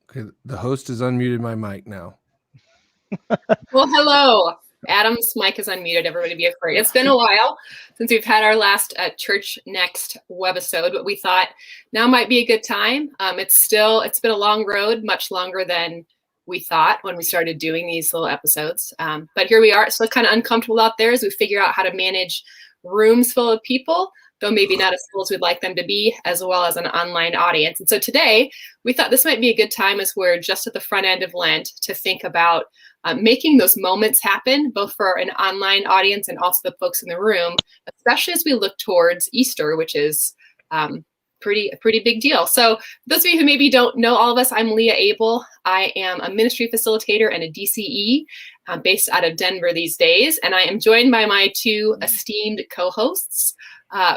Okay, the host has unmuted my mic now. Well, hello. Adam's mic is unmuted. Everybody be afraid. It's been a while since we've had our last ChurchNeXt webisode, but we thought now might be a good time. It's been a long road, much longer than we thought when we started doing these little episodes. But here we are. It's still kind of uncomfortable out there as we figure out how to manage rooms full of people, though maybe not as full as we'd like them to be, as well as an online audience. And so today, we thought this might be a good time as we're just at the front end of Lent to think about making those moments happen, both for an online audience and also the folks in the room, especially as we look towards Easter, which is a pretty big deal. So those of you who maybe don't know all of us, I'm Leah Abel. I am a ministry facilitator and a DCE based out of Denver these days. And I am joined by my two esteemed co-hosts,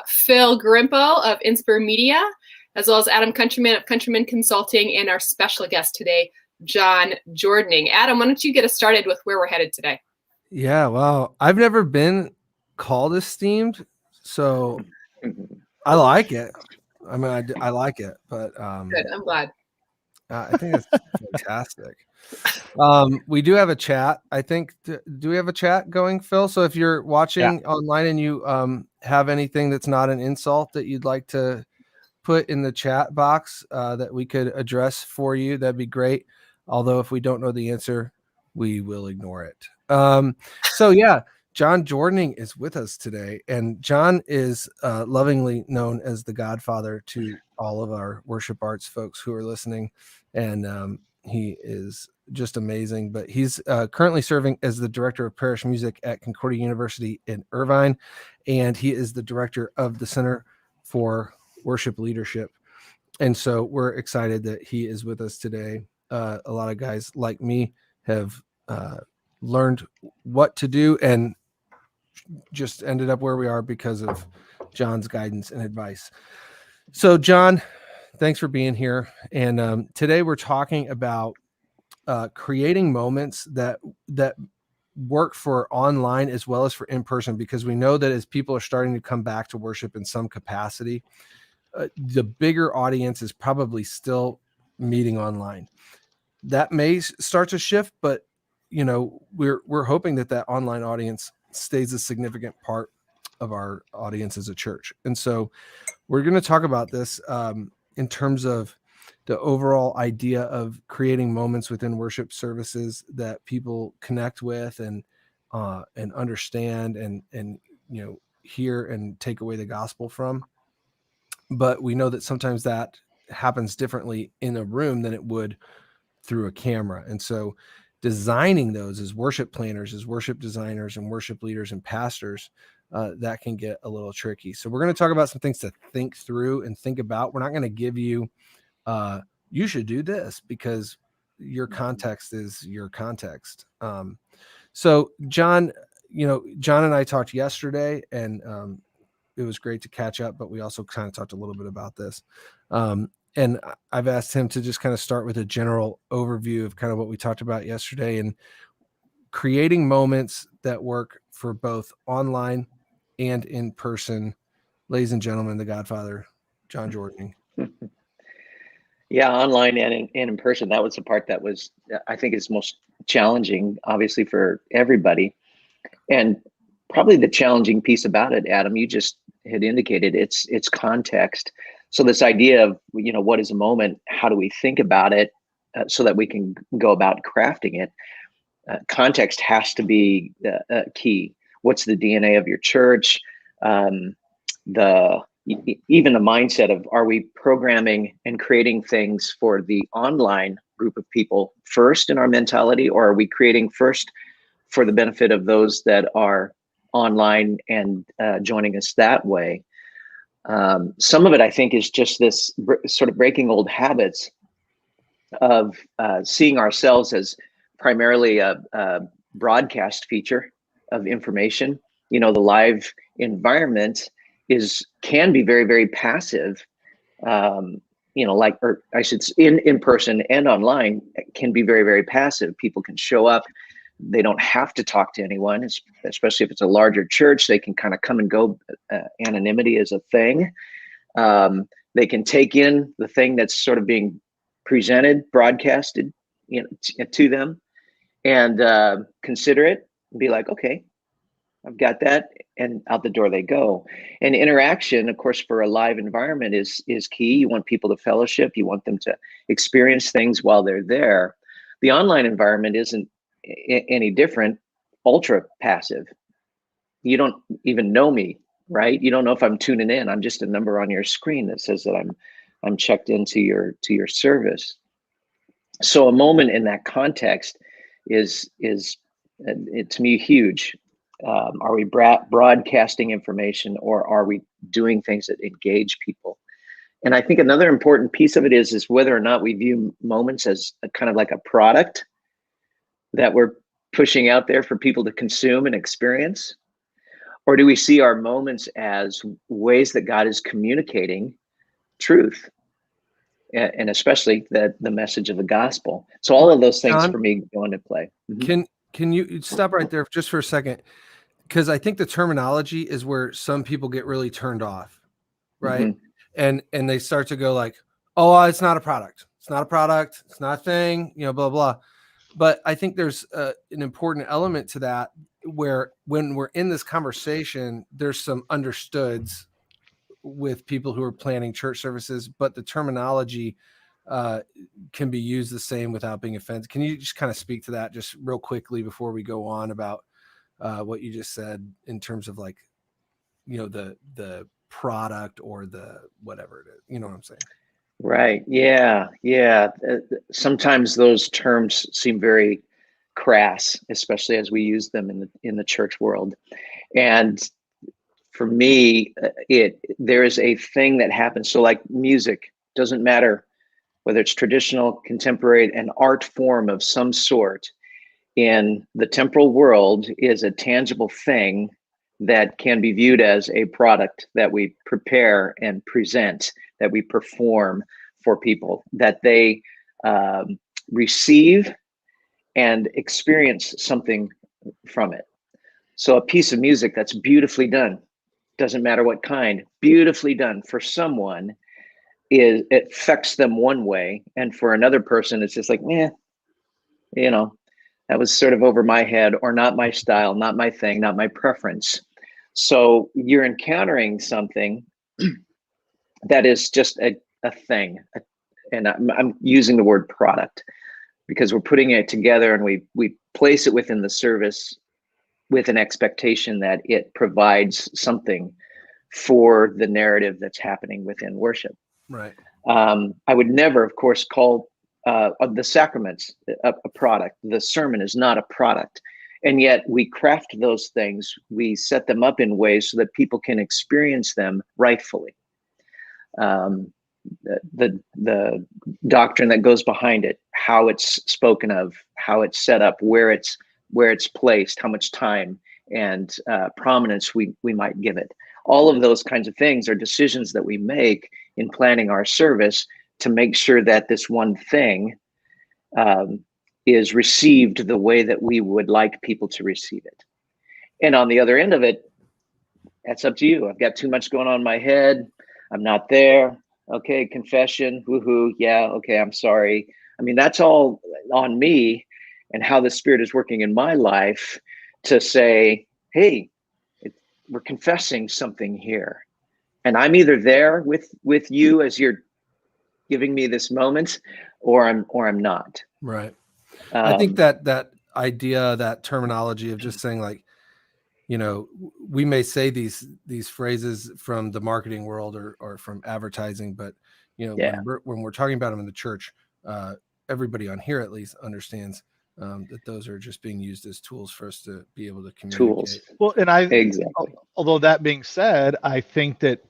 Phil Grimpo of Inspire Media, as well as Adam Countryman of Countryman Consulting, and our special guest today, Jon Jordening. Adam, why don't you get us started with where we're headed today? Yeah, well, I've never been called esteemed, so I like it. I mean, I like it, but good. I'm glad. I think it's fantastic. We do have a chat. I think. Do we have a chat going, Phil? So if you're watching online and you have anything that's not an insult that you'd like to put in the chat box that we could address for you, that'd be great. Although if we don't know the answer, we will ignore it. So yeah, Jon Jordening is with us today, and Jon is lovingly known as the godfather to all of our worship arts folks who are listening, and he is just amazing. But he's currently serving as the director of parish music at Concordia University in Irvine, and he is the director of the Center for Worship Leadership. And so we're excited that he is with us today. A lot of guys like me have learned what to do and just ended up where we are because of Jon's guidance and advice. So Jon, thanks for being here. And today we're talking about creating moments that work for online as well as for in-person, because we know that as people are starting to come back to worship in some capacity, the bigger audience is probably still meeting online. That may start to shift, but you know, we're hoping that online audience stays a significant part of our audience as a church. And so we're going to talk about this in terms of the overall idea of creating moments within worship services that people connect with and understand and you know, hear and take away the gospel from. But we know that sometimes that happens differently in a room than it would through a camera. And so designing those as worship planners, as worship designers and worship leaders and pastors, that can get a little tricky. So we're going to talk about some things to think through and think about. We're not going to give you, you should do this because your context is your context. So Jon, you know, Jon and I talked yesterday, and it was great to catch up, but we also kind of talked a little bit about this. And I've asked him to just kind of start with a general overview of kind of what we talked about yesterday and creating moments that work for both online and in person. Ladies and gentlemen, the Godfather, Jon Jordening. Yeah, online and in person. That was the part that was, I think, is most challenging, obviously, for everybody. And probably the challenging piece about it, Adam, you just had indicated, it's context. So this idea of, you know, what is a moment? How do we think about it so that we can go about crafting it? Context has to be key. What's the DNA of your church? Even the mindset of, are we programming and creating things for the online group of people first in our mentality, or are we creating first for the benefit of those that are online and joining us that way? Some of it, I think, is just this sort of breaking old habits of seeing ourselves as primarily a broadcast feature of information. You know, the live environment can be very, very passive. You know, like, or I should say, in person and online can be very, very passive. People can show up. They don't have to talk to anyone, especially if it's a larger church. They can kind of come and go. Anonymity is a thing. They can take in the thing that's sort of being presented, broadcasted, to them, and consider it and be like, okay, I've got that, and out the door they go. And interaction, of course, for a live environment is key. You want people to fellowship. You want them to experience things while they're there. The online environment isn't any different, ultra passive. You don't even know me, right? You don't know if I'm tuning in. I'm just a number on your screen that says that I'm checked into your service. So a moment in that context is to me huge. Are we broadcasting information, or are we doing things that engage people? And I think another important piece of it is whether or not we view moments as a kind of like a product that we're pushing out there for people to consume and experience, or do we see our moments as ways that God is communicating truth, and especially the message of the gospel? So all of those things, Jon, for me, go into play. Mm-hmm. Can you stop right there just for a second? Because I think the terminology is where some people get really turned off, right? Mm-hmm. And they start to go like, oh, it's not a product. It's not a product. It's not a thing, blah, blah. But I think there's an important element to that, where when we're in this conversation, there's some understoods with people who are planning church services, but the terminology can be used the same without being offensive. Can you just kind of speak to that just real quickly before we go on about what you just said in terms of like, the product or the whatever it is, you know what I'm saying? Right. Yeah. Sometimes those terms seem very crass, especially as we use them in the church world. And for me, there is a thing that happens. So like music, doesn't matter whether it's traditional, contemporary, an art form of some sort in the temporal world is a tangible thing that can be viewed as a product that we prepare and present, that we perform for people, that they receive and experience something from it. So a piece of music that's beautifully done, doesn't matter what kind, beautifully done for someone, it affects them one way, and for another person it's just like, that was sort of over my head, or not my style, not my thing, not my preference. So you're encountering something that is just a thing. And I'm using the word product because we're putting it together, and we place it within the service with an expectation that it provides something for the narrative that's happening within worship. Right. I would never, of course, call the sacraments a product. The sermon is not a product. And yet we craft those things, we set them up in ways so that people can experience them rightfully. The doctrine that goes behind it, how it's spoken of, how it's set up, where it's placed, how much time and prominence we might give it. All of those kinds of things are decisions that we make in planning our service to make sure that this one thing is received the way that we would like people to receive it. And on the other end of it, that's up to you. I've got too much going on in my head. I'm not there. Okay, confession, woohoo, yeah, okay, I'm sorry. I mean, that's all on me and how the Spirit is working in my life to say, hey, we're confessing something here. And I'm either there with you as you're giving me this moment, or I'm not. Right. I think that idea, that terminology of just saying like, we may say these phrases from the marketing world or from advertising, but when we're talking about them in the church, everybody on here at least understands that those are just being used as tools for us to be able to communicate. Tools. Well, and exactly. Although that being said, I think that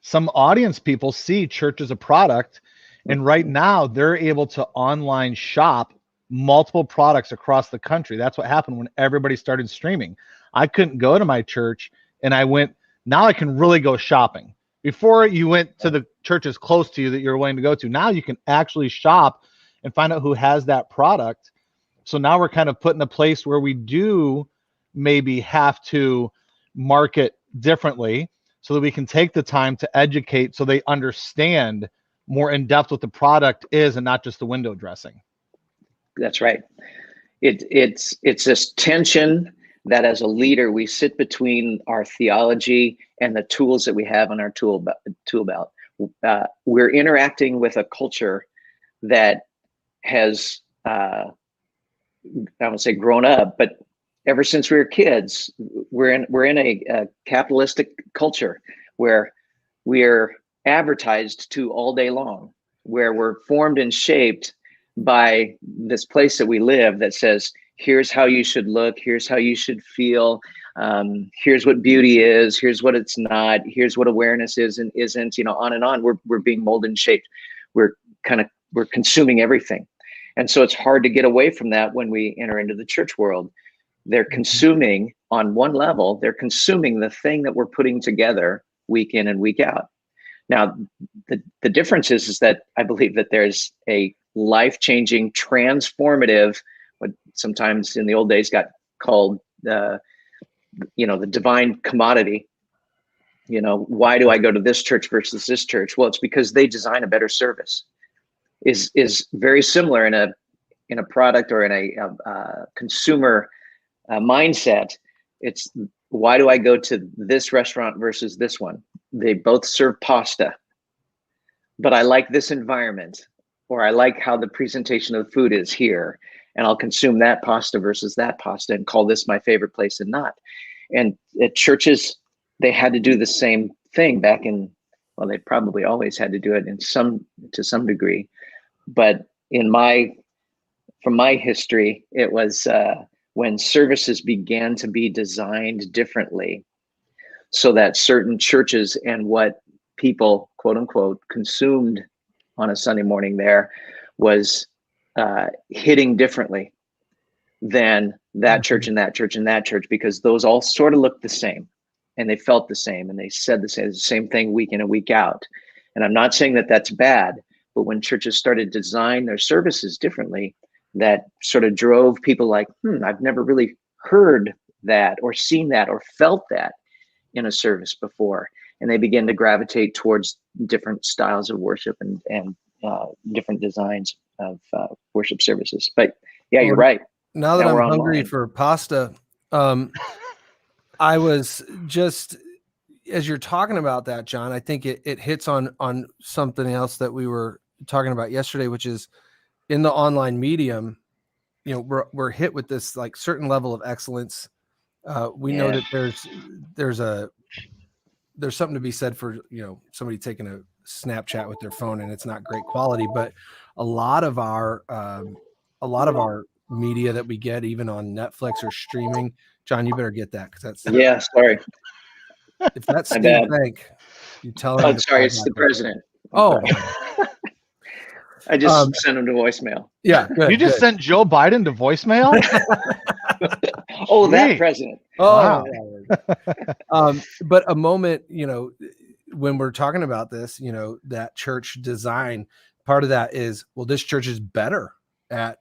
some audience people see church as a product, and right now they're able to online shop multiple products across the country. That's what happened when everybody started streaming. I couldn't go to my church, and now I can really go shopping. Before, you went to the churches close to you that you're willing to go to. Now you can actually shop and find out who has that product. So now we're kind of put in a place where we do maybe have to market differently so that we can take the time to educate so they understand more in depth what the product is and not just the window dressing. That's right. It's this tension that as a leader, we sit between our theology and the tools that we have on our tool belt. We're interacting with a culture that has, I would say grown up, but ever since we were kids, we're in a capitalistic culture where we're advertised to all day long, where we're formed and shaped by this place that we live that says, here's how you should look, here's how you should feel, here's what beauty is, here's what it's not, here's what awareness is and isn't, on and on. We're being molded and shaped. We're consuming everything. And so it's hard to get away from that when we enter into the church world. They're consuming on one level, they're consuming the thing that we're putting together week in and week out. Now, the difference is that I believe that there's a life-changing, transformative, what sometimes in the old days got called the divine commodity. Why do I go to this church versus this church? Well, it's because they design a better service. Is very similar in a product or in a consumer mindset. It's, why do I go to this restaurant versus this one? They both serve pasta, but I like this environment, or I like how the presentation of the food is here, and I'll consume that pasta versus that pasta and call this my favorite place and not. And at churches, they had to do the same thing back in, well, they probably always had to do it to some degree, but from my history, it was when services began to be designed differently so that certain churches and what people, quote unquote, consumed on a Sunday morning there was hitting differently than that church and that church and that church, because those all sort of looked the same and they felt the same and they said the same thing week in and week out. And I'm not saying that that's bad, but when churches started to design their services differently, that sort of drove people like, I've never really heard that or seen that or felt that in a service before. And they begin to gravitate towards different styles of worship and different designs of worship services. But yeah, you're right. Now that I'm hungry for pasta, I was just, as you're talking about that, Jon, I think it hits on something else that we were talking about yesterday, which is in the online medium, we're hit with this like certain level of excellence. We know that there's something to be said for, somebody taking a Snapchat with their phone and it's not great quality, but a lot of our media that we get, even on Netflix or streaming, Jon, you better get that, because that's sorry. If that's Steve Bank, you tell him. Oh, sorry, it's the president. Oh, I just sent him to voicemail. Yeah, good, you just sent Joe Biden to voicemail. Oh, that president. Oh, wow. But a moment, when we're talking about this, that church design, part of that is, well, this church is better at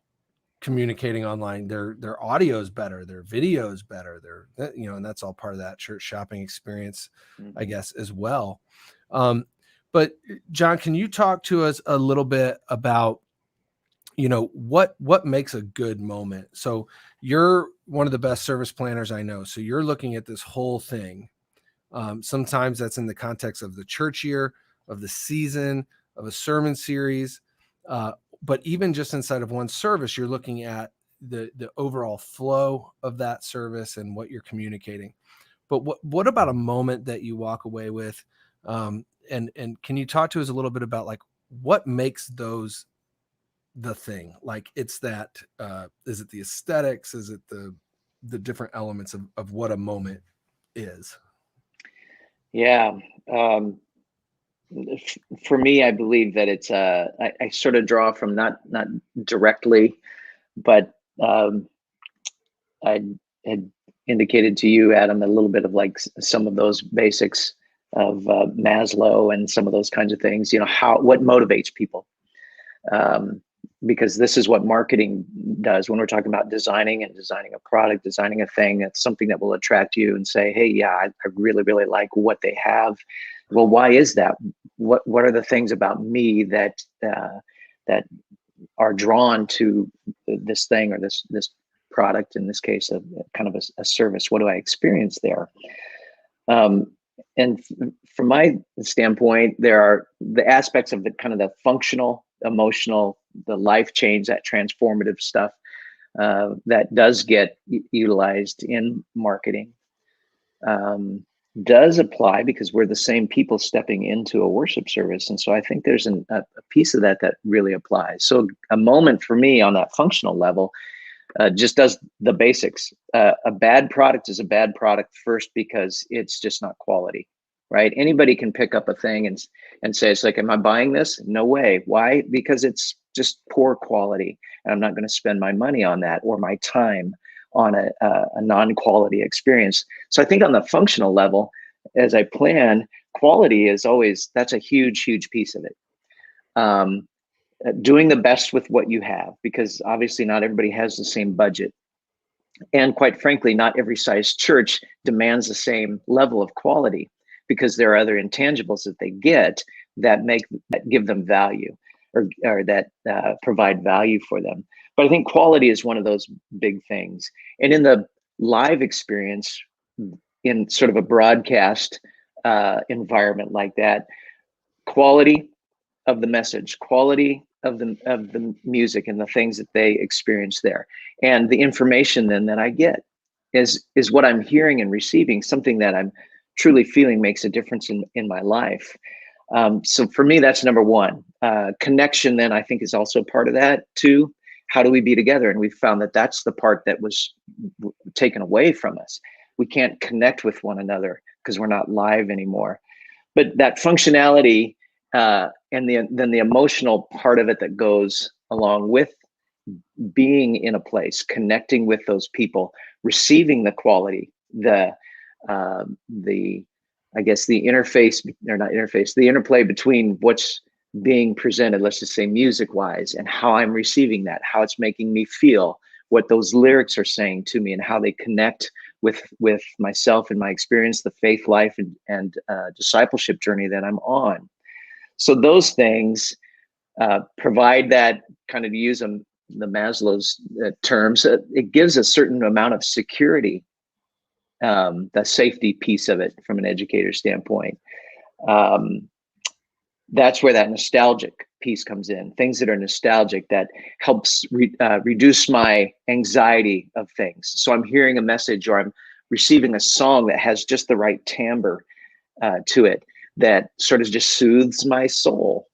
communicating online. Their audio is better, their video is better, and that's all part of that church shopping experience, I guess, as well. But Jon, can you talk to us a little bit about, what makes a good moment? So you're one of the best service planners I know. So you're looking at this whole thing. Sometimes that's in the context of the church year, of the season, of a sermon series. But even just inside of one service, you're looking at the overall flow of that service and what you're communicating. But what about a moment that you walk away with? And can you talk to us a little bit about, like, what makes those the thing? Like, it's that, is it the aesthetics? Is it the different elements of what a moment is? Yeah. For me, I believe that it's, I sort of draw from not directly, but I had indicated to you, Adam, a little bit of like some of those basics of Maslow and some of those kinds of things, what motivates people. Because this is what marketing does when we're talking about designing a product, designing a thing. That's something that will attract you and say, hey, yeah, I really, really like what they have. Well, why is that? what are the things about me that that are drawn to this thing or this product, in this case, a kind of a service. What do I experience there? And from my standpoint, there are the aspects of the kind of the functional, emotional, the life change, that transformative stuff that does get utilized in marketing. Does apply because we're the same people stepping into a worship service. And so I think there's a piece of that really applies. So a moment for me on that functional level just does the basics. A bad product is a bad product first because it's just not quality, right? Anybody can pick up a thing and say, it's like, am I buying this? No way. Why? Because it's just poor quality. And I'm not going to spend my money on that or my time on a non-quality experience. So I think on the functional level, as I plan, quality is always, that's a huge, huge piece of it. Doing the best with what you have, because obviously not everybody has the same budget. And quite frankly, not every size church demands the same level of quality, because there are other intangibles that they get that give them value or that provide value for them. But I think quality is one of those big things. And in the live experience, in sort of a broadcast environment like that, quality of the message, quality of the music and the things that they experience there, and the information then that I get is what I'm hearing and receiving, something that I'm truly feeling makes a difference in my life. So for me, that's number one. Connection then I think is also part of that too. How do we be together? And we've found that that's the part that was taken away from us. We can't connect with one another because we're not live anymore. But that functionality and then the emotional part of it that goes along with being in a place, connecting with those people, receiving the quality, the I guess the interface, or not interface, the interplay between what's being presented, let's just say music wise, and how I'm receiving that, how it's making me feel, what those lyrics are saying to me, and how they connect with myself and my experience, the faith life and discipleship journey that I'm on. So those things provide that kind of, to use the Maslow's terms, it gives a certain amount of security, the safety piece of it from an educator standpoint. That's where that nostalgic piece comes in. Things that are nostalgic, that helps reduce my anxiety of things. So I'm hearing a message or I'm receiving a song that has just the right timbre to it, that sort of just soothes my soul.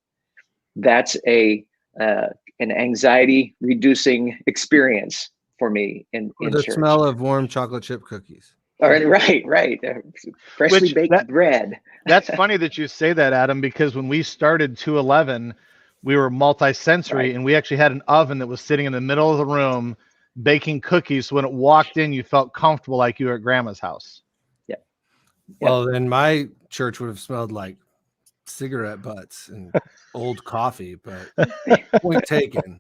That's an anxiety reducing experience for me in the church. Smell of warm chocolate chip cookies. All right, right. Freshly baked bread. That's funny that you say that, Adam, because when we started 211, we were multi-sensory, right, and we actually had an oven that was sitting in the middle of the room baking cookies. So when it walked in, you felt comfortable like you were at grandma's house. Yep. Well, then my church would have smelled like cigarette butts and old coffee, but point taken.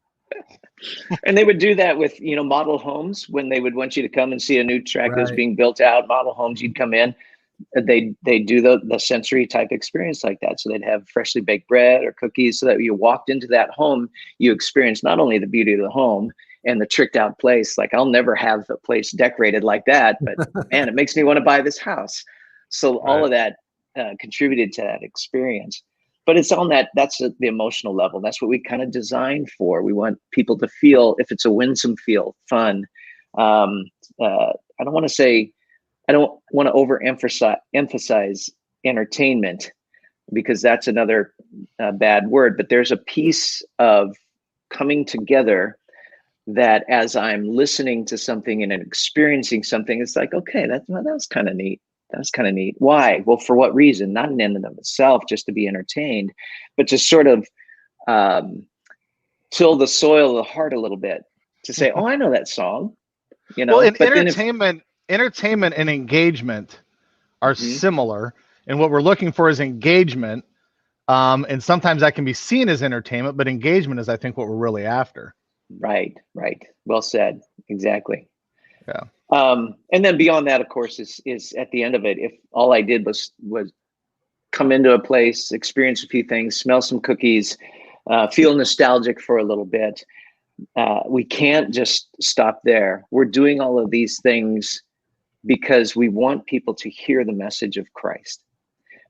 And they would do that with, model homes. When they would want you to come and see a new track that was being built out, model homes, you'd come in, they do the sensory type experience like that. So they'd have freshly baked bread or cookies, so that you walked into that home, you experienced not only the beauty of the home and the tricked out place, like I'll never have a place decorated like that, but man, it makes me want to buy this house. So all of that contributed to that experience. But it's on that's the emotional level. That's what we kind of designed for. We want people to feel, if it's a winsome feel, fun. I don't want to overemphasize entertainment, because that's another bad word. But there's a piece of coming together that as I'm listening to something and experiencing something, it's like, okay, that was kind of neat. That's kind of neat. Why? Well, for what reason? Not an end in of itself, just to be entertained, but to sort of till the soil of the heart a little bit, to say, oh, I know that song. Well, in entertainment and engagement are similar, and what we're looking for is engagement. And sometimes that can be seen as entertainment, but engagement is, I think, what we're really after. Right. Well said. Exactly. Yeah. And then beyond that, of course, is at the end of it, if all I did was come into a place, experience a few things, smell some cookies, feel nostalgic for a little bit. We can't just stop there. We're doing all of these things because we want people to hear the message of Christ.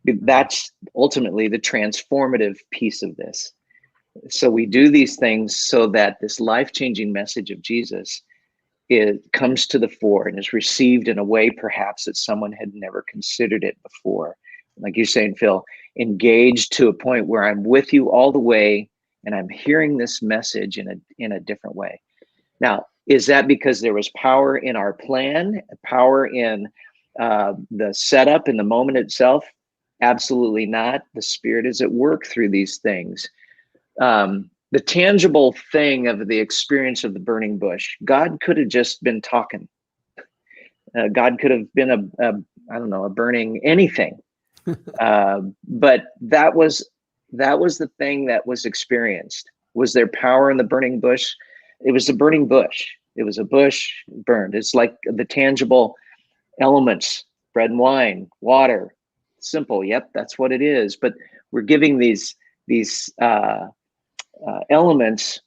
That's ultimately the transformative piece of this. So we do these things so that this life-changing message of Jesus comes to the fore and is received in a way perhaps that someone had never considered it before. Like you're saying, Phil, engaged to a point where I'm with you all the way and I'm hearing this message in a different way. Now, is that because there was power in our plan, power in the setup in the moment itself? Absolutely not. The Spirit is at work through these things. The tangible thing of the experience of the burning bush, God could have just been talking. God could have been a burning anything. But that was the thing that was experienced. Was there power in the burning bush? It was a burning bush. It was a bush burned. It's like the tangible elements, bread and wine, water. Simple. Yep, that's what it is. But we're giving these elements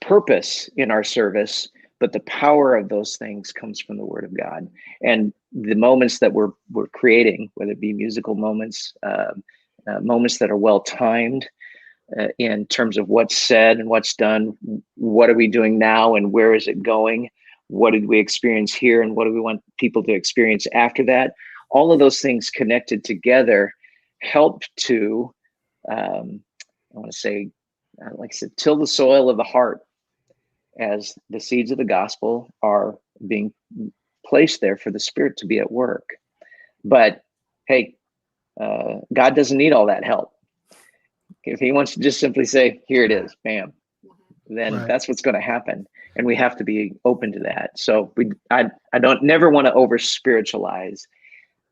purpose in our service, but the power of those things comes from the Word of God. And the moments that we're creating, whether it be musical moments, moments that are well timed in terms of what's said and what's done, what are we doing now and where is it going? What did we experience here and what do we want people to experience after that? All of those things connected together help to, I want to say, like I said, till the soil of the heart as the seeds of the gospel are being placed there for the Spirit to be at work. But hey, God doesn't need all that help. If he wants to just simply say, here it is, bam, then that's what's going to happen. And we have to be open to that. So I don't never want to over spiritualize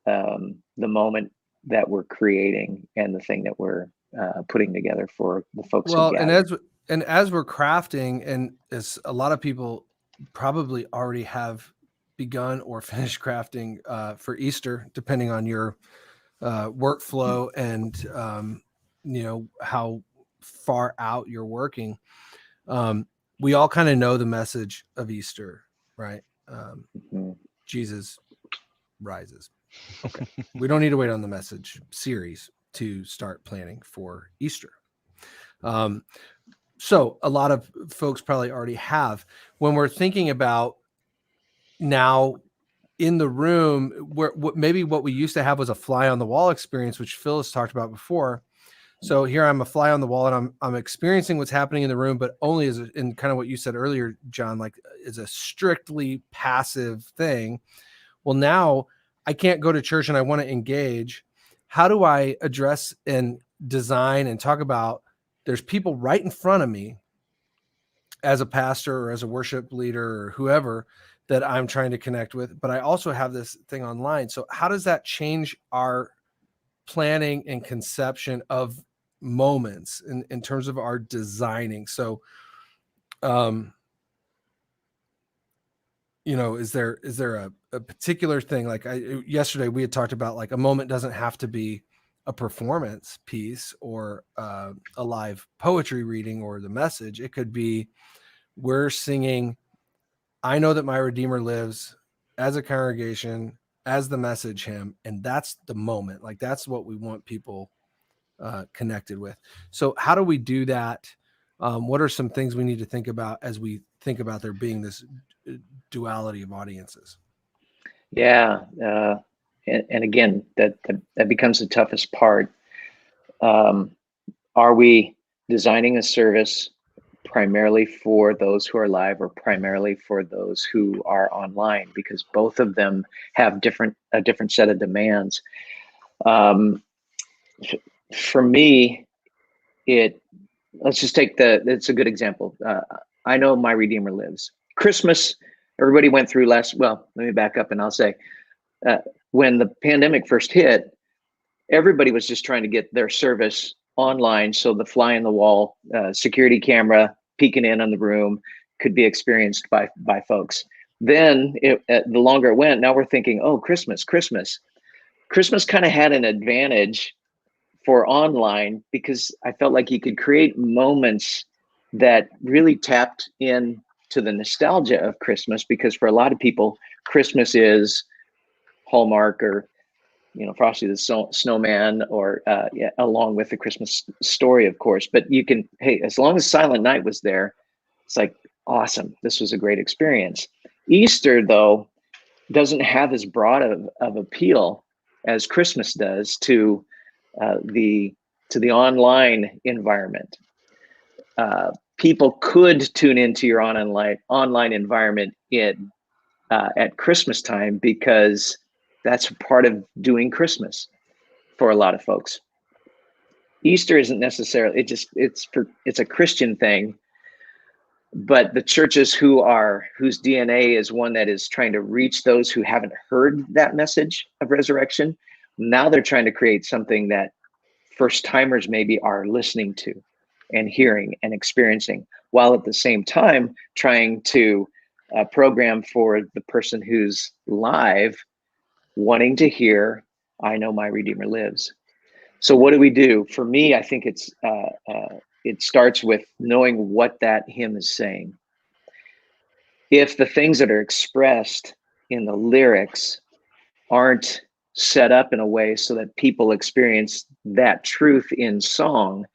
the moment that we're creating and the thing that we're putting together for the folks. Well, and as we're crafting, and as a lot of people probably already have begun or finished crafting for Easter, depending on your workflow and how far out you're working. We all kind of know the message of Easter, right? Jesus rises. Okay. We don't need to wait on the message series to start planning for Easter. So a lot of folks probably already have. When we're thinking about now in the room, where maybe what we used to have was a fly on the wall experience, which Phil has talked about before. So here I'm a fly on the wall and I'm experiencing what's happening in the room, but only as in kind of what you said earlier, John, like is a strictly passive thing. Well, now I can't go to church and I want to engage. How do I address and design and talk about there's people right in front of me as a pastor or as a worship leader or whoever that I'm trying to connect with, but I also have this thing online. So how does that change our planning and conception of moments in terms of our designing? So, is there a particular thing? Like yesterday we had talked about, like a moment doesn't have to be a performance piece or a live poetry reading or the message. It could be, we're singing, I know that my Redeemer lives, as a congregation, as the message hymn. And that's the moment. Like that's what we want people connected with. So how do we do that? What are some things we need to think about as we think about there being this duality of audiences? Yeah. And again, that becomes the toughest part. Are we designing a service primarily for those who are live or primarily for those who are online? Because both of them have a different set of demands. For me, let's just take it's a good example. I know my Redeemer lives. Christmas, everybody went through let me back up and I'll say, when the pandemic first hit, everybody was just trying to get their service online. So the fly in the wall, security camera peeking in on the room could be experienced by folks. Then the longer it went, now we're thinking, oh, Christmas. Christmas kind of had an advantage for online because I felt like you could create moments that really tapped in to the nostalgia of Christmas, because for a lot of people, Christmas is Hallmark or, Frosty the Snowman, or along with the Christmas Story, of course. But you can, hey, as long as Silent Night was there, it's like, awesome. This was a great experience. Easter, though, doesn't have as broad of appeal as Christmas does to the online environment. People could tune into your online environment at Christmas time, because that's part of doing Christmas for a lot of folks. Easter isn't necessarily, it's a Christian thing, but the churches whose DNA is one that is trying to reach those who haven't heard that message of resurrection, now they're trying to create something that first timers maybe are listening to and hearing and experiencing, while at the same time trying to program for the person who's live, wanting to hear, I know my Redeemer lives. So what do we do? For me, I think it starts with knowing what that hymn is saying. If the things that are expressed in the lyrics aren't set up in a way so that people experience that truth in song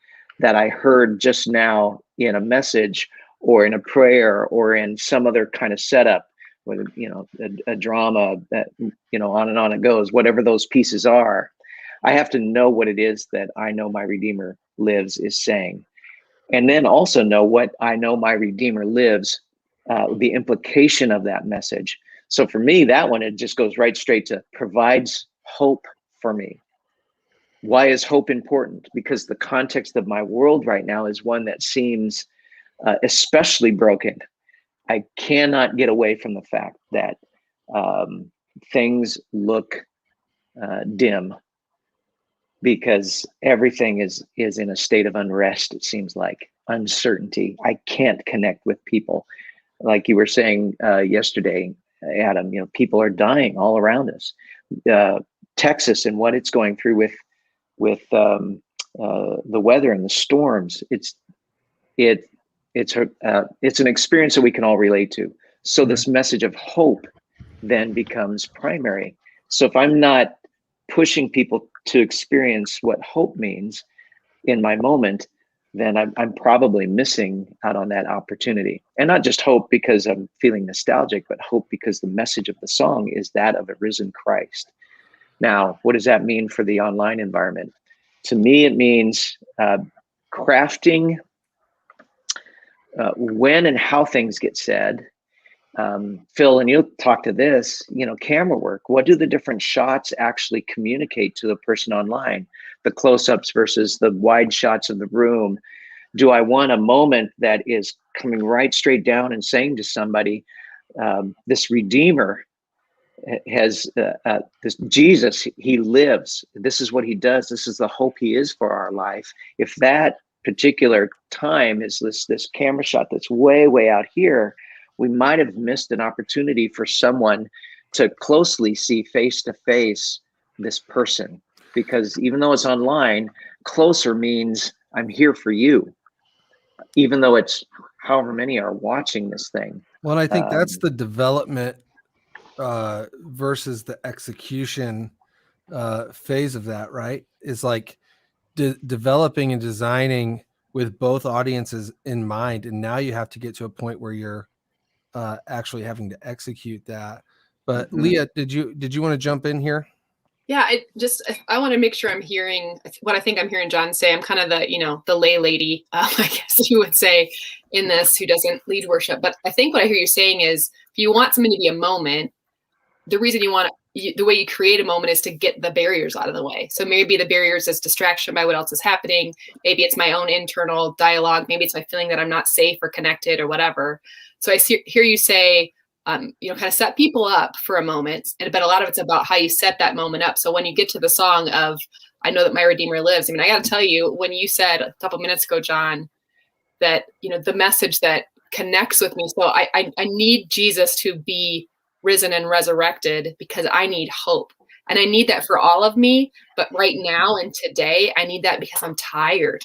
that I heard just now in a message or in a prayer or in some other kind of setup, whether, a drama that, on and on it goes, whatever those pieces are, I have to know what it is that I know my Redeemer lives is saying. And then also know what I know my Redeemer lives, the implication of that message. So for me, that one, it just goes right straight to provides hope for me. Why is hope important? Because the context of my world right now is one that seems especially broken. I cannot get away from the fact that things look dim, because everything is in a state of unrest. It seems like uncertainty. I can't connect with people. Like you were saying yesterday, Adam, people are dying all around us. Texas and what it's going through with the weather and the storms. It's an experience that we can all relate to. So this message of hope then becomes primary. So if I'm not pushing people to experience what hope means in my moment, then I'm probably missing out on that opportunity. And not just hope because I'm feeling nostalgic, but hope because the message of the song is that of a risen Christ. Now, what does that mean for the online environment? To me, it means crafting when and how things get said. Phil, and you'll talk to this, camera work. What do the different shots actually communicate to the person online? The close-ups versus the wide shots of the room. Do I want a moment that is coming right straight down and saying to somebody, this Redeemer has this Jesus, he lives. This is what he does. This is the hope he is for our life. If that particular time is this camera shot that's way, way out here, we might have missed an opportunity for someone to closely see face to face this person, because even though it's online, closer means I'm here for you, even though it's however many are watching this thing. Well, I think that's the development versus the execution phase of that, right? Is like developing and designing with both audiences in mind. And now you have to get to a point where you're actually having to execute that. But Leah, did you want to jump in here? Yeah, I want to make sure I'm hearing what I think I'm hearing John say. I'm kind of the lay lady, I guess you would say, in this, who doesn't lead worship. But I think what I hear you saying is, if you want something to be a moment, the reason the way you create a moment is to get the barriers out of the way. So maybe the barriers is distraction by what else is happening. Maybe it's my own internal dialogue. Maybe it's my feeling that I'm not safe or connected or whatever. So I hear you say, kind of set people up for a moment. But a lot of it's about how you set that moment up. So when you get to the song of, I know that my Redeemer lives. I mean, I got to tell you, when you said a couple minutes ago, John, that, the message that connects with me. So I need Jesus to be risen and resurrected because I need hope. And I need that for all of me. But right now and today, I need that because I'm tired.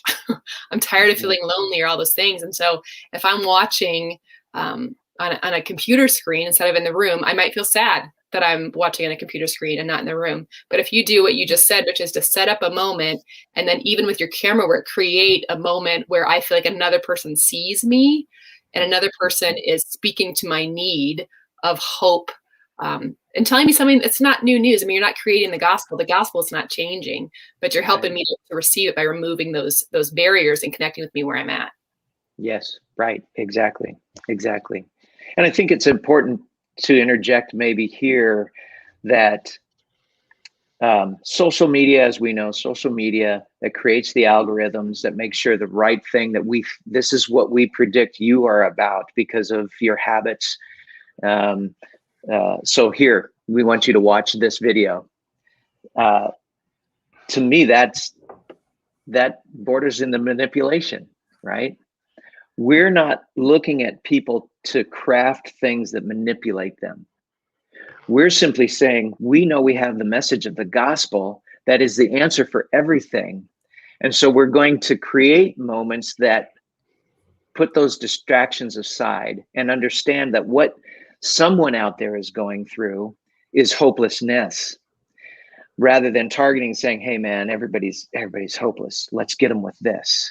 I'm tired of feeling lonely or all those things. And so if I'm watching on a computer screen instead of in the room, I might feel sad that I'm watching on a computer screen and not in the room. But if you do what you just said, which is to set up a moment, and then even with your camera work, create a moment where I feel like another person sees me and another person is speaking to my need of hope, and telling me something that's not new news. I mean, you're not creating the gospel. The gospel is not changing, but you're helping me to receive it by removing those barriers and connecting with me where I'm at. Yes, right. Exactly. And I think it's important to interject maybe here that social media, as we know, social media that creates the algorithms that make sure the right thing that this is what we predict you are about because of your habits. So here, we want you to watch this video. To me, that borders in the manipulation, right? We're not looking at people to craft things that manipulate them. We're simply saying, we know we have the message of the gospel that is the answer for everything. And so we're going to create moments that put those distractions aside and understand that what someone out there is going through is hopelessness, rather than targeting, saying, hey man, everybody's hopeless. Let's get them with this.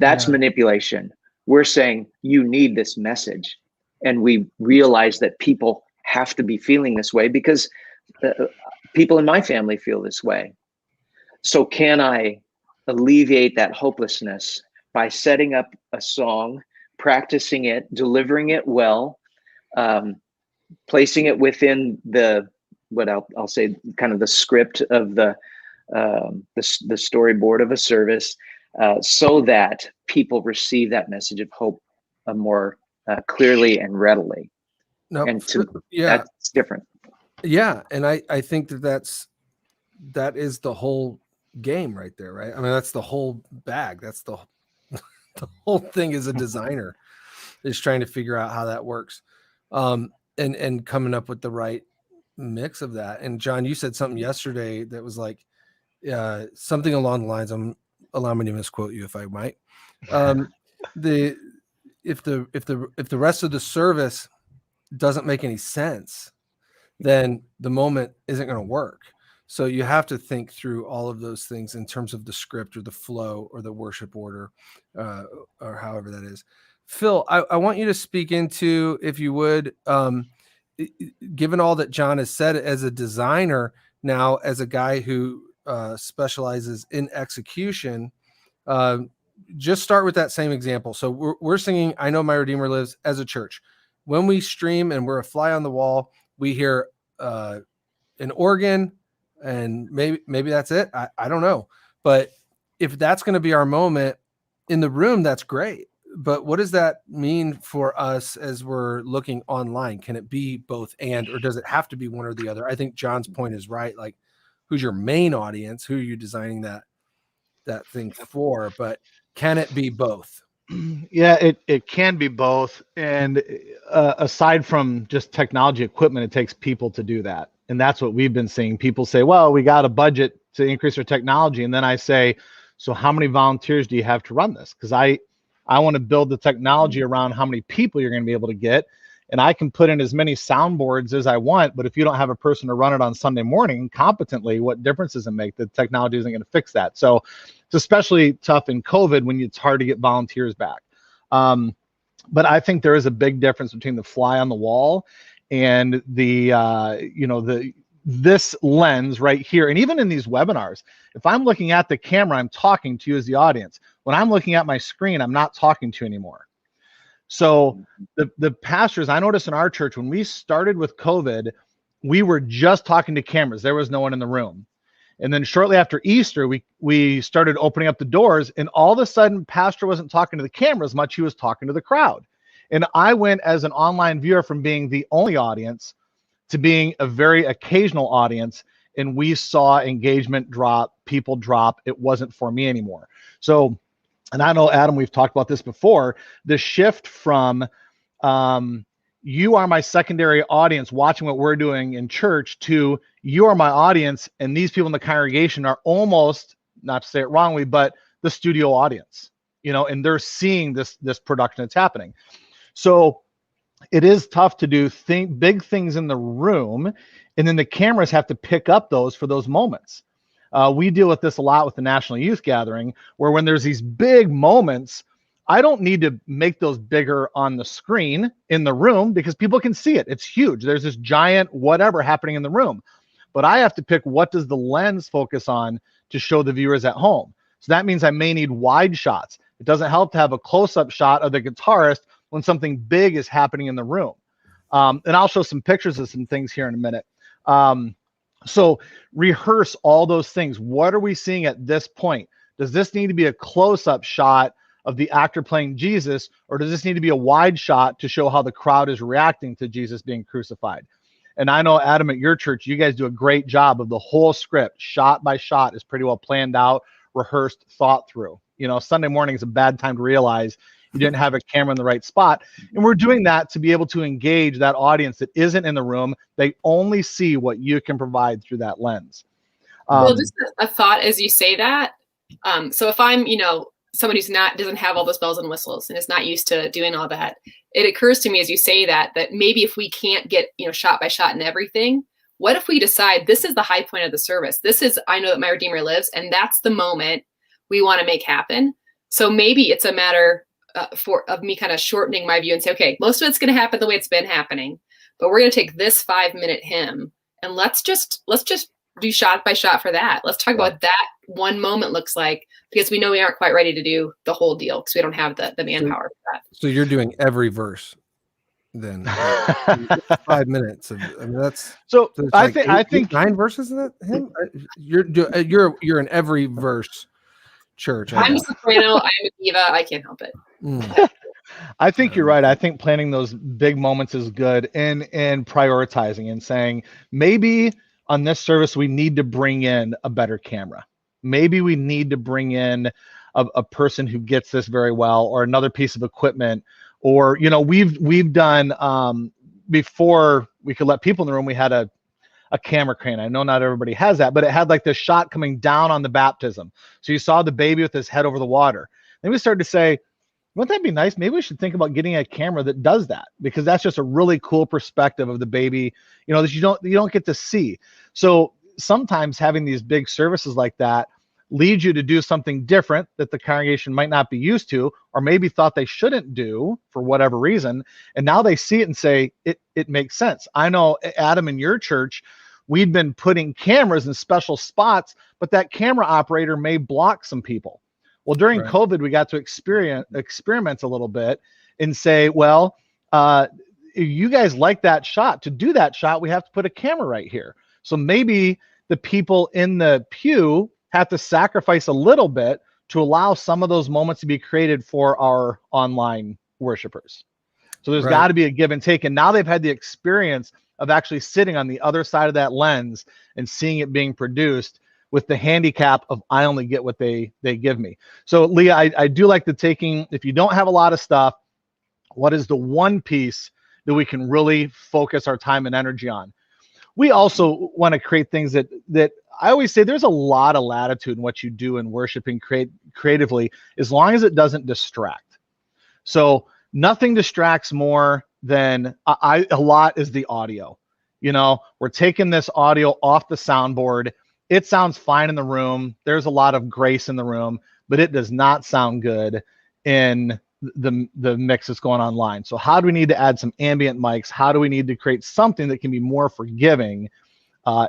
That's manipulation. We're saying you need this message. And we realize that people have to be feeling this way because people in my family feel this way. So can I alleviate that hopelessness by setting up a song, practicing it, delivering it well, placing it within what I'll say, kind of the script of the storyboard of a service, so that people receive that message of hope more clearly and readily. No, and that's different. Yeah, and I think that is the whole game right there, right? I mean, that's the whole bag. That's the whole thing as a designer is trying to figure out how that works, and coming up with the right mix of that. And John, you said something yesterday that was like something along the lines. Allow me to misquote you if I might. If the rest of the service doesn't make any sense, then the moment isn't going to work. So you have to think through all of those things in terms of the script or the flow or the worship order, or however that is. Phil, I want you to speak into, if you would, given all that John has said as a designer, now as a guy who specializes in execution, just start with that same example. So we're singing I Know My Redeemer Lives as a church. When we stream and we're a fly on the wall, we hear an organ, and maybe that's it. I don't know. But if that's going to be our moment in the room, that's great. But what does that mean for us as we're looking online? Can it be both and, or does it have to be one or the other? I think John's point is right. Like, who's your main audience? Who are you designing that thing for? But can it be both? Yeah, it can be both. And aside from just technology equipment, it takes people to do that. And that's what we've been seeing. People say, well, we got a budget to increase our technology. And then I say, so how many volunteers do you have to run this? Because I want to build the technology around how many people you're going to be able to get. And I can put in as many soundboards as I want, but if you don't have a person to run it on Sunday morning competently, what difference does it make? The technology isn't going to fix that. So it's especially tough in COVID when it's hard to get volunteers back. But I think there is a big difference between the fly on the wall and this lens right here. And even in these webinars, if I'm looking at the camera, I'm talking to you as the audience. When I'm looking at my screen, I'm not talking to you anymore. So the pastors, I noticed in our church, when we started with COVID, we were just talking to cameras. There was no one in the room. And then shortly after Easter, we started opening up the doors, and all of a sudden, pastor wasn't talking to the cameras much. He was talking to the crowd. And I went as an online viewer from being the only audience to being a very occasional audience. And we saw engagement drop, people drop. It wasn't for me anymore. So, and I know, Adam, we've talked about this before, the shift from you are my secondary audience watching what we're doing in church, to you are my audience, and these people in the congregation are almost, not to say it wrongly, but the studio audience, and they're seeing this production that's happening. So it is tough to do big things in the room, and then the cameras have to pick up those for those moments. We deal with this a lot with the National Youth Gathering, where when there's these big moments, I don't need to make those bigger on the screen in the room because people can see it. It's huge. There's this giant whatever happening in the room. But I have to pick, what does the lens focus on to show the viewers at home? So that means I may need wide shots. It doesn't help to have a close-up shot of the guitarist when something big is happening in the room. And I'll show some pictures of some things here in a minute. So rehearse all those things. What are we seeing at this point? Does this need to be a close-up shot of the actor playing Jesus, or does this need to be a wide shot to show how the crowd is reacting to Jesus being crucified? And I know, Adam, at your church, you guys do a great job of the whole script, shot by shot, is pretty well planned out, rehearsed, thought through. Sunday morning is a bad time to realize you didn't have a camera in the right spot. And we're doing that to be able to engage that audience that isn't in the room. They only see what you can provide through that lens. Well, just a thought as you say that. So if I'm, somebody who's doesn't have all those bells and whistles and is not used to doing all that, it occurs to me as you say that maybe if we can't get, shot by shot and everything, what if we decide this is the high point of the service? This is, I know that my Redeemer lives, and that's the moment we want to make happen. So maybe it's a matter of me kind of shortening my view and say, okay, most of it's going to happen the way it's been happening, but we're going to take this 5-minute hymn and let's just do shot by shot for that. Let's talk about what that one moment looks like, because we know we aren't quite ready to do the whole deal because we don't have the manpower for that. So you're doing every verse then. 5 minutes. That's so like I think 9 verses in that hymn. You're in every verse. Church. I'm a soprano. I'm a diva. I can't help it. I think you're right. I think planning those big moments is good, and prioritizing and saying, maybe on this service we need to bring in a better camera. Maybe we need to bring in a person who gets this very well, or another piece of equipment, or we've done before we could let people in the room. We had a camera crane. I know not everybody has that, but it had like this shot coming down on the baptism. So you saw the baby with his head over the water. Then we started to say, wouldn't that be nice? Maybe we should think about getting a camera that does that, because that's just a really cool perspective of the baby, that you don't get to see. So sometimes having these big services like that leads you to do something different that the congregation might not be used to, or maybe thought they shouldn't do for whatever reason. And now they see it and say, it makes sense. I know, Adam, in your church, we'd been putting cameras in special spots, but that camera operator may block some people. Well, during COVID, we got to experiment a little bit and say, well, you guys like that shot. To do that shot, we have to put a camera right here. So maybe the people in the pew have to sacrifice a little bit to allow some of those moments to be created for our online worshipers. So there's got to be a give and take. And now they've had the experience of actually sitting on the other side of that lens and seeing it being produced, with the handicap of I only get what they give me. So Leah, I do like the taking, if you don't have a lot of stuff, what is the one piece that we can really focus our time and energy on? We also want to create things that I always say, there's a lot of latitude in what you do in worshiping creatively, as long as it doesn't distract. So nothing distracts more than a lot is the audio. We're taking this audio off the soundboard. It sounds fine in the room. There's a lot of grace in the room, but it does not sound good in the mix that's going online. So how do we need to add some ambient mics? How do we need to create something that can be more forgiving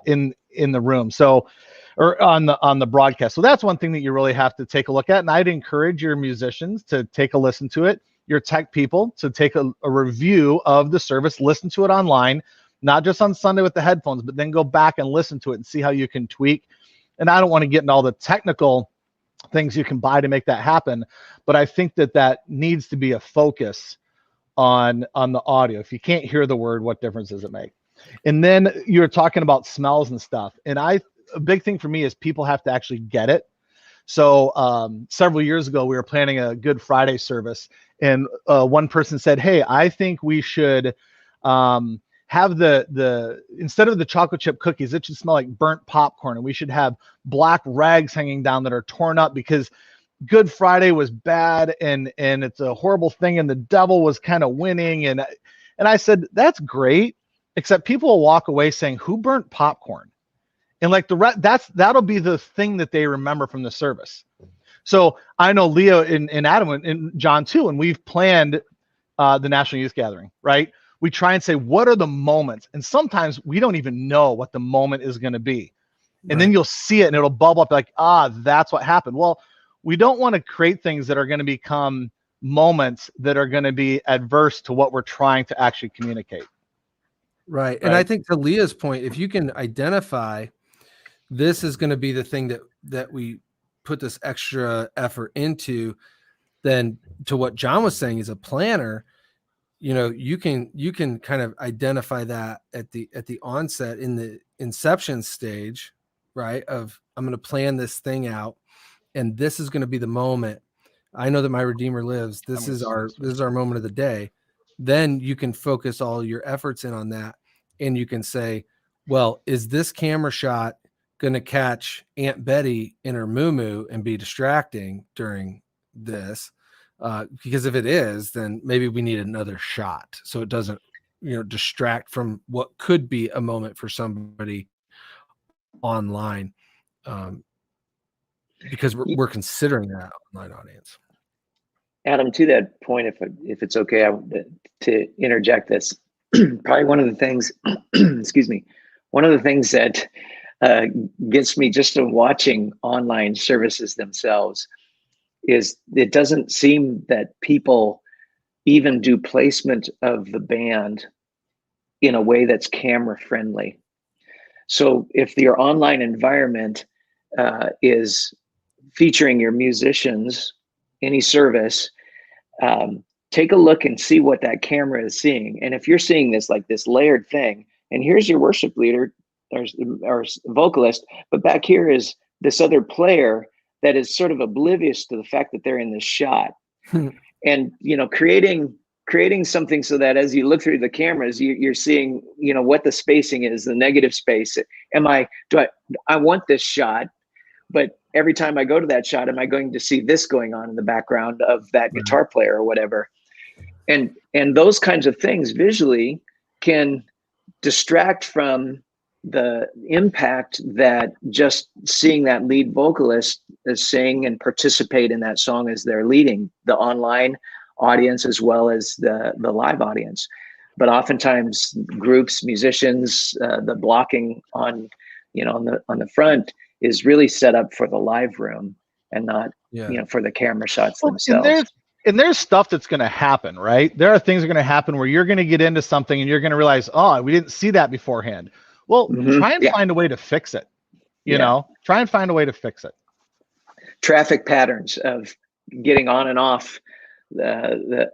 in the room? So, or on the broadcast. So that's one thing that you really have to take a look at. And I'd encourage your musicians to take a listen to it, your tech people to take a review of the service, listen to it online, not just on Sunday with the headphones, but then go back and listen to it and see how you can tweak. And I don't want to get into all the technical things you can buy to make that happen, but I think that needs to be a focus on the audio. If you can't hear the word, what difference does it make? And then you're talking about smells and stuff. And a big thing for me is people have to actually get it. So several years ago, we were planning a Good Friday service, and one person said, hey, I think we should Have the instead of the chocolate chip cookies, it should smell like burnt popcorn, and we should have black rags hanging down that are torn up because Good Friday was bad and it's a horrible thing and the devil was kind of winning. And I said, that's great, except people will walk away saying, who burnt popcorn? And like that'll be the thing that they remember from the service. So I know Leo and Adam and John too, and we've planned the National Youth Gathering, right? We try and say, what are the moments? And sometimes we don't even know what the moment is going to be. And then you'll see it and it'll bubble up like, that's what happened. Well, we don't want to create things that are going to become moments that are going to be adverse to what we're trying to actually communicate. Right. And I think to Leah's point, if you can identify this is going to be the thing that we put this extra effort into, then to what John was saying, as a planner, you can kind of identify that at the onset in the inception stage, right? Of I'm going to plan this thing out. And this is going to be the moment. I know that my Redeemer lives. This is our moment of the day. Then you can focus all your efforts in on that. And you can say, well, is this camera shot going to catch Aunt Betty in her moo-moo and be distracting during this? Because if it is, then maybe we need another shot. So it doesn't, distract from what could be a moment for somebody online. Because we're considering that online audience. Adam, to that point, if it's okay, I want to interject this. Probably one of the things, excuse me, one of the things that gets me just in watching online services themselves is it doesn't seem that people even do placement of the band in a way that's camera friendly. So if your online environment is featuring your musicians, any service, take a look and see what that camera is seeing. And if you're seeing this like this layered thing, and here's your worship leader or vocalist, but back here is this other player that is sort of oblivious to the fact that they're in this shot. And creating something so that as you look through the cameras, you're seeing what the spacing is, the negative space. I want this shot, but every time I go to that shot, am I going to see this going on in the background of that guitar player or whatever? And those kinds of things visually can distract from the impact that just seeing that lead vocalist sing and participate in that song as they're leading the online audience as well as the live audience. But oftentimes groups, musicians, the blocking on the front is really set up for the live room and not for the camera shots themselves. And there's stuff that's going to happen, right? There are things that are going to happen where you're going to get into something and you're going to realize, we didn't see that beforehand. Well, try and find a way to fix it. Try and find a way to fix it. Traffic patterns of getting on and off the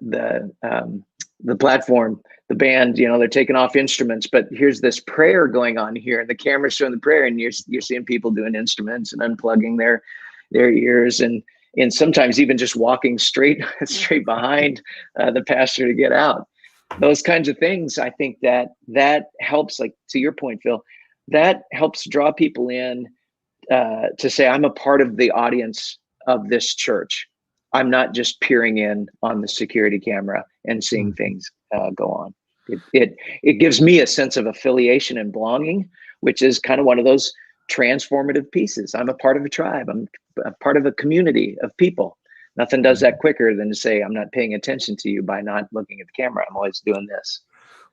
platform, the band, they're taking off instruments, but here's this prayer going on here and the camera's showing the prayer and you're seeing people doing instruments and unplugging their ears and sometimes even just walking straight behind the pastor to get out. Those kinds of things, I think that helps, like to your point, Phil, that helps draw people in to say, I'm a part of the audience of this church. I'm not just peering in on the security camera and seeing things go on. It gives me a sense of affiliation and belonging, which is kind of one of those transformative pieces. I'm a part of a tribe. I'm a part of a community of people. Nothing does that quicker than to say, I'm not paying attention to you by not looking at the camera. I'm always doing this.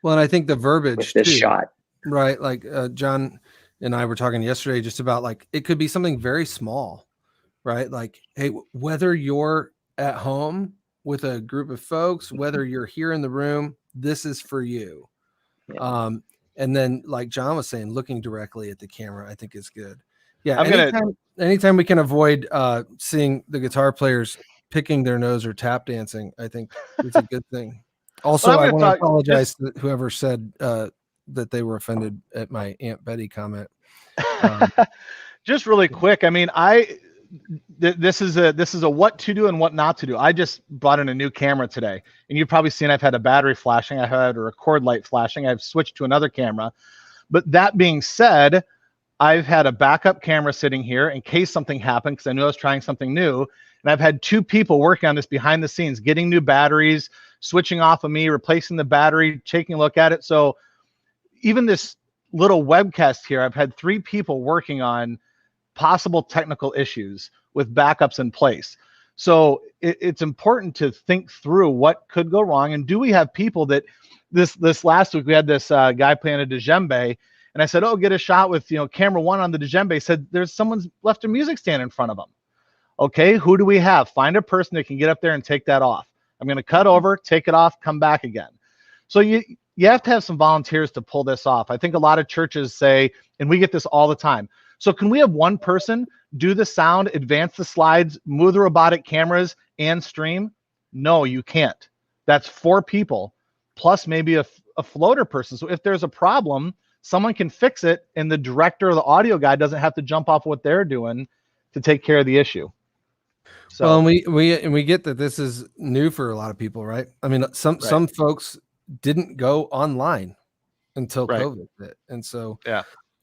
Well, and I think the verbiage with this shot, right? Like John and I were talking yesterday just about like, it could be something very small, right? Like, hey, whether you're at home with a group of folks, whether you're here in the room, this is for you. Yeah. And then like John was saying, looking directly at the camera, I think is good. Yeah. Anytime we can avoid seeing the guitar players picking their nose or tap dancing, I think it's a good thing. Also, I want to apologize to whoever said that they were offended at my Aunt Betty comment. Just really quick. I mean, this is a what to do and what not to do. I just brought in a new camera today, and you've probably seen I've had a battery flashing, I had a record light flashing, I've switched to another camera. But that being said, I've had a backup camera sitting here in case something happened, because I knew I was trying something new. And I've had 2 people working on this behind the scenes, getting new batteries, switching off of me, replacing the battery, taking a look at it. So even this little webcast here, I've had 3 people working on possible technical issues with backups in place. So it's important to think through what could go wrong. And do we have people that this last week we had this guy playing a djembe, and I said, oh, get a shot with camera 1 on the djembe. Said there's someone's left a music stand in front of them. Okay, who do we have? Find a person that can get up there and take that off. I'm going to cut over, take it off, come back again. So you have to have some volunteers to pull this off. I think a lot of churches say, and we get this all the time, so can we have one person do the sound, advance the slides, move the robotic cameras, and stream? No, you can't. That's 4 people, plus maybe a floater person. So if there's a problem, someone can fix it, and the director or the audio guy doesn't have to jump off what they're doing to take care of the issue. So well, and we get that this is new for a lot of people, right? I mean, some folks didn't go online until COVID hit, and so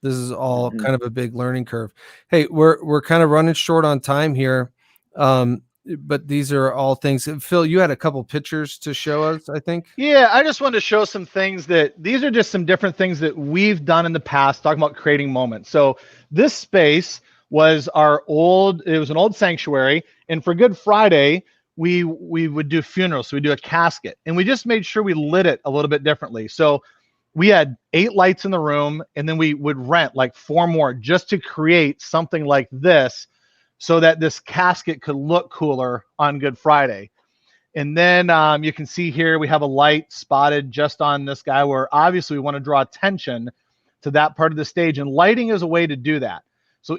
this is all kind of a big learning curve. Hey, we're kind of running short on time here, but these are all things. Phil, you had a couple pictures to show us, I think. Yeah, I just wanted to show some things these are just some different things that we've done in the past, talking about creating moments. So this space was it was an old sanctuary, and for Good Friday, we would do funerals. So we do a casket, and we just made sure we lit it a little bit differently. So we had 8 lights in the room, and then we would rent like 4 more just to create something like this so that this casket could look cooler on Good Friday. And then you can see here we have a light spotted just on this guy, where obviously we want to draw attention to that part of the stage, and lighting is a way to do that. So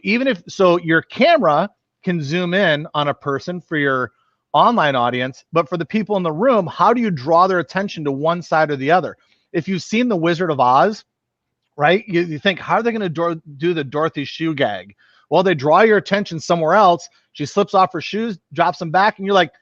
your camera can zoom in on a person for your online audience, but for the people in the room, how do you draw their attention to one side or the other? If you've seen The Wizard of Oz, right, you think, how are they going to do the Dorothy shoe gag? Well, they draw your attention somewhere else. She slips off her shoes, drops them back, and you're like,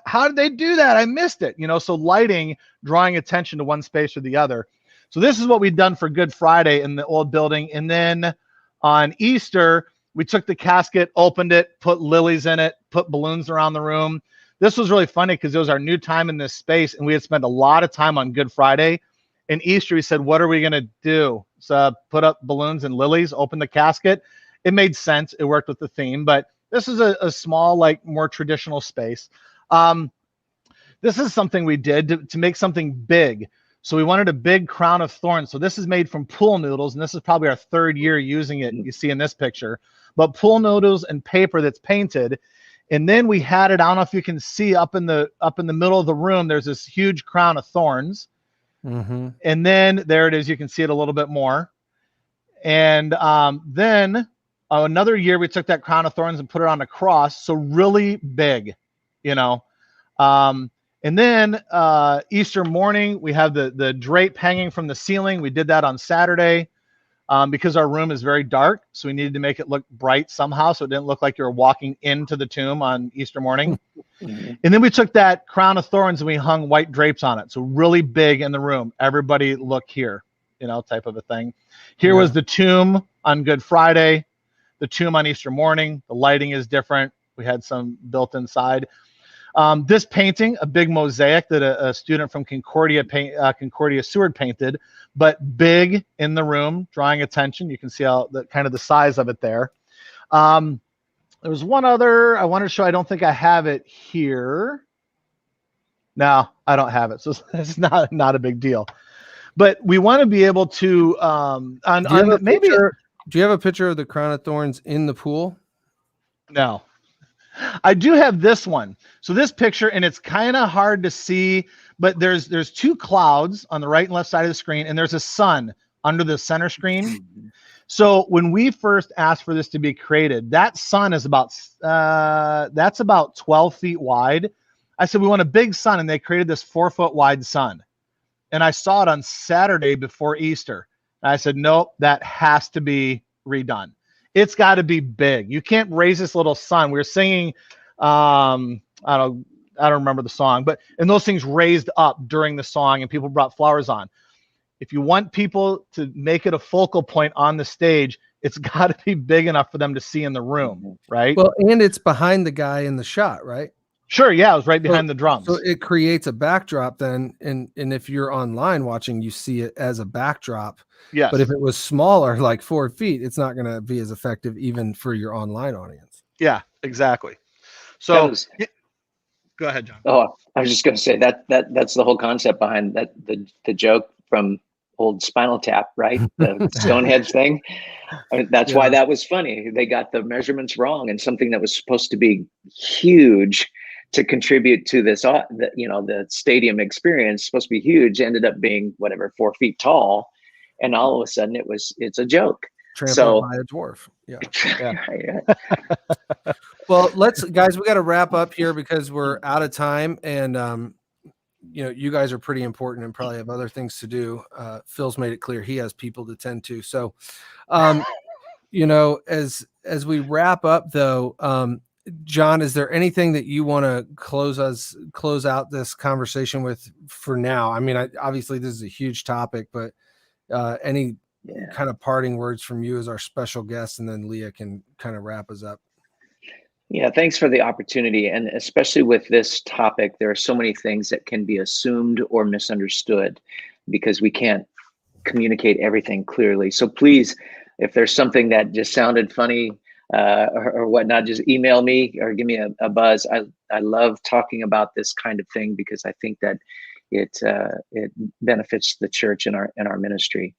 how did they do that? I missed it. So lighting, drawing attention to one space or the other. So this is what we've done for Good Friday in the old building. And then on Easter, we took the casket, opened it, put lilies in it, put balloons around the room. This was really funny because it was our new time in this space, and we had spent a lot of time on Good Friday. And Easter, we said, what are we going to do? So put up balloons and lilies, open the casket. It made sense. It worked with the theme, but this is a small, more traditional space. This is something we did to make something big. So we wanted a big crown of thorns. So this is made from pool noodles, and this is probably our 3rd year using it. You see in this picture, but pool noodles and paper that's painted. And then we had it, I don't know if you can see up in the middle of the room, there's this huge crown of thorns. Mm-hmm. And then there it is. You can see it a little bit more. And then another year we took that crown of thorns and put it on a cross. So really big, and then Easter morning, we have the drape hanging from the ceiling. We did that on Saturday because our room is very dark. So we needed to make it look bright somehow, so it didn't look like you were walking into the tomb on Easter morning. Mm-hmm. And then we took that crown of thorns and we hung white drapes on it. So really big in the room. Everybody look here, type of a thing. Here was the tomb on Good Friday, the tomb on Easter morning. The lighting is different. We had some built inside. This painting, a big mosaic that a student from Concordia Seward painted, but big in the room, drawing attention. You can see how the size of it there. There was one other I wanted to show. I don't think I have it here. No, I don't have it. So it's not a big deal. But we want to be able to do you have a picture of the crown of thorns in the pool? No. I do have this one. So this picture, and it's kind of hard to see, but there's 2 clouds on the right and left side of the screen, and there's a sun under the center screen. So when we first asked for this to be created, that sun is about 12 feet wide. I said, we want a big sun, and they created this 4-foot wide sun. And I saw it on Saturday before Easter. And I said, nope, that has to be redone. it's got to be big. You can't raise this little son. We were singing, I don't remember the song, but and those things raised up during the song and people brought flowers on. If you want people to make it a focal point on the stage, it's got to be big enough for them to see in the room, right? Well, and it's behind the guy in the shot, right? Sure, yeah, it was right behind the drums. So it creates a backdrop then, and if you're online watching, you see it as a backdrop. Yes. But if it was smaller, like 4 feet, it's not going to be as effective even for your online audience. Yeah, exactly. So go ahead, John. Oh, I was just going to say that's the whole concept behind that, the joke from old Spinal Tap, right? The Stonehenge thing. I mean, that's why that was funny. They got the measurements wrong, and something that was supposed to be huge to contribute to this, the stadium experience, supposed to be huge, ended up being whatever, 4 feet tall, and all of a sudden it's a joke. Trampled by a dwarf. Yeah. Well, guys, we got to wrap up here because we're out of time, and you guys are pretty important and probably have other things to do. Phil's made it clear he has people to tend to. So, as we wrap up though, Jon, is there anything that you want to close out this conversation with for now? I mean, obviously this is a huge topic, but any kind of parting words from you as our special guest, and then Leah can kind of wrap us up. Yeah, thanks for the opportunity. And especially with this topic, there are so many things that can be assumed or misunderstood because we can't communicate everything clearly. So please, if there's something that just sounded funny or whatnot, just email me or give me a buzz. I love talking about this kind of thing because I think that it benefits the church and our ministry.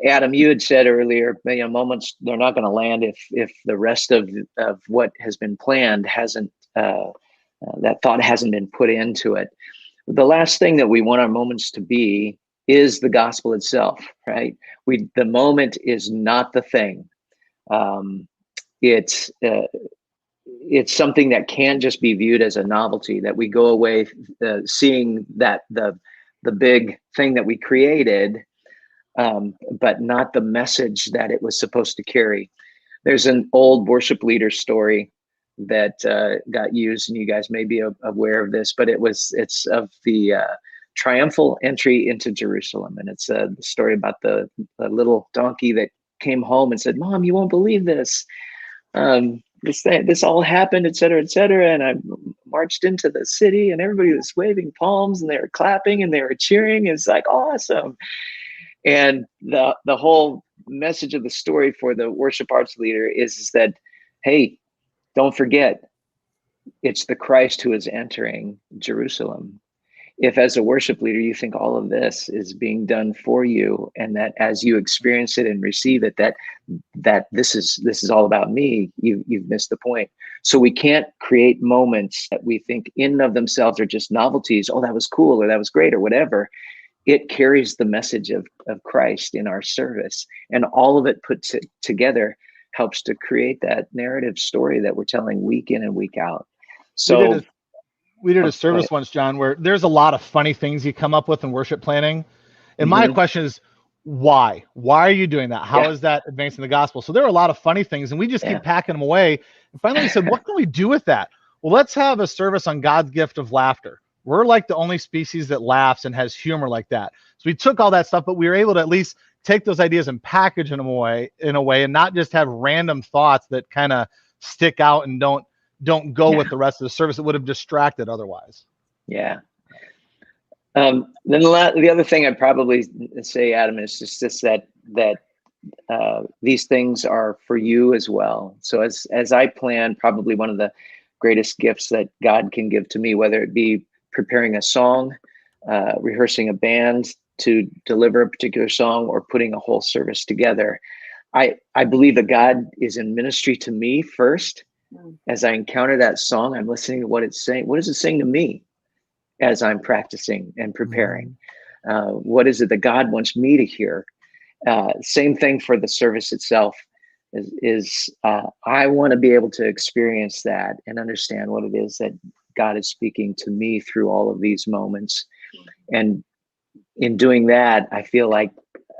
Adam, you had said earlier, moments, they're not going to land if the rest of what has been planned hasn't, that thought hasn't been put into it. The last thing that we want our moments to be is the gospel itself, right? The moment is not the thing. It's something that can't just be viewed as a novelty, that we go away seeing that the big thing that we created, but not the message that it was supposed to carry. There's an old worship leader story that got used, and you guys may be aware of this, but it's of the triumphal entry into Jerusalem. And it's the story about the little donkey that came home and said, "Mom, you won't believe this. This all happened, et cetera, et cetera. And I marched into the city and everybody was waving palms and they were clapping and they were cheering. It's like awesome." And the whole message of the story for the worship arts leader is that, hey, don't forget, it's the Christ who is entering Jerusalem. If as a worship leader, you think all of this is being done for you, and that as you experience it and receive it, that this is all about me, you've missed the point. So we can't create moments that we think in and of themselves are just novelties. Oh, that was cool, or that was great, or whatever. It carries the message of Christ in our service, and all of it put together helps to create that narrative story that we're telling week in and week out. So we did a service once, John, where there's a lot of funny things you come up with in worship planning. And my question is, why? Why are you doing that? How is that advancing the gospel? So there are a lot of funny things, and we just keep packing them away. And finally we said, what can we do with that? Well, let's have a service on God's gift of laughter. We're like the only species that laughs and has humor like that. So we took all that stuff, but we were able to at least take those ideas and package them away in a way, and not just have random thoughts that kind of stick out and don't go with the rest of the service. It would have distracted otherwise. Yeah. Then the other thing I'd probably say, Adam, is just that these things are for you as well. So as I plan, probably one of the greatest gifts that God can give to me, whether it be preparing a song, rehearsing a band to deliver a particular song, or putting a whole service together, I believe that God is in ministry to me first. As I encounter that song, I'm listening to what it's saying. What is it saying to me as I'm practicing and preparing? What is it that God wants me to hear? Same thing for the service itself. I want to be able to experience that and understand what it is that God is speaking to me through all of these moments. And in doing that, I feel like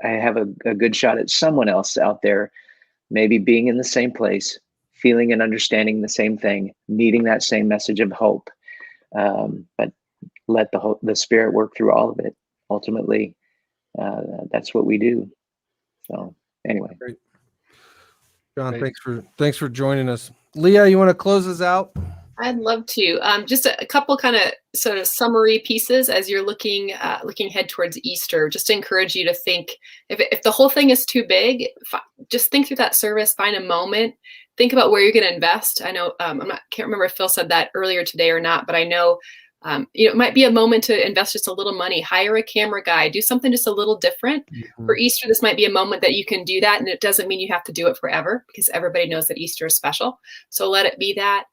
I have a good shot at someone else out there maybe being in the same place, feeling and understanding the same thing, needing that same message of hope. But let the Spirit work through all of it. Ultimately, that's what we do. So anyway. Great. Jon, thanks for joining us. Leah, you want to close us out? I'd love to. Just a couple kind of sort of summary pieces as you're looking ahead towards Easter, just to encourage you to think, if the whole thing is too big, just think through that service, find a moment, think about where you're going to invest. I know, can't remember if Phil said that earlier today or not, but I know, it might be a moment to invest just a little money, hire a camera guy, do something just a little different. Mm-hmm. For Easter, this might be a moment that you can do that. And it doesn't mean you have to do it forever, because everybody knows that Easter is special. So let it be that.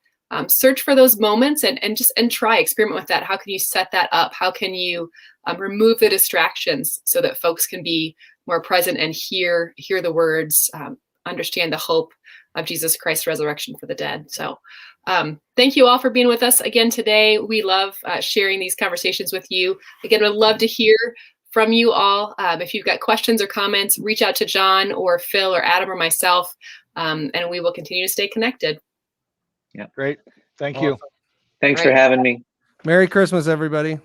Search for those moments and try, experiment with that. How can you set that up? How can you remove the distractions so that folks can be more present and hear the words, understand the hope of Jesus Christ's resurrection for the dead. So thank you all for being with us again today. We love sharing these conversations with you. Again, we'd love to hear from you all. If you've got questions or comments, reach out to Jon or Phil or Adam or myself, and we will continue to stay connected. Yeah, great. Thank you. Thanks for having me. Merry Christmas, everybody.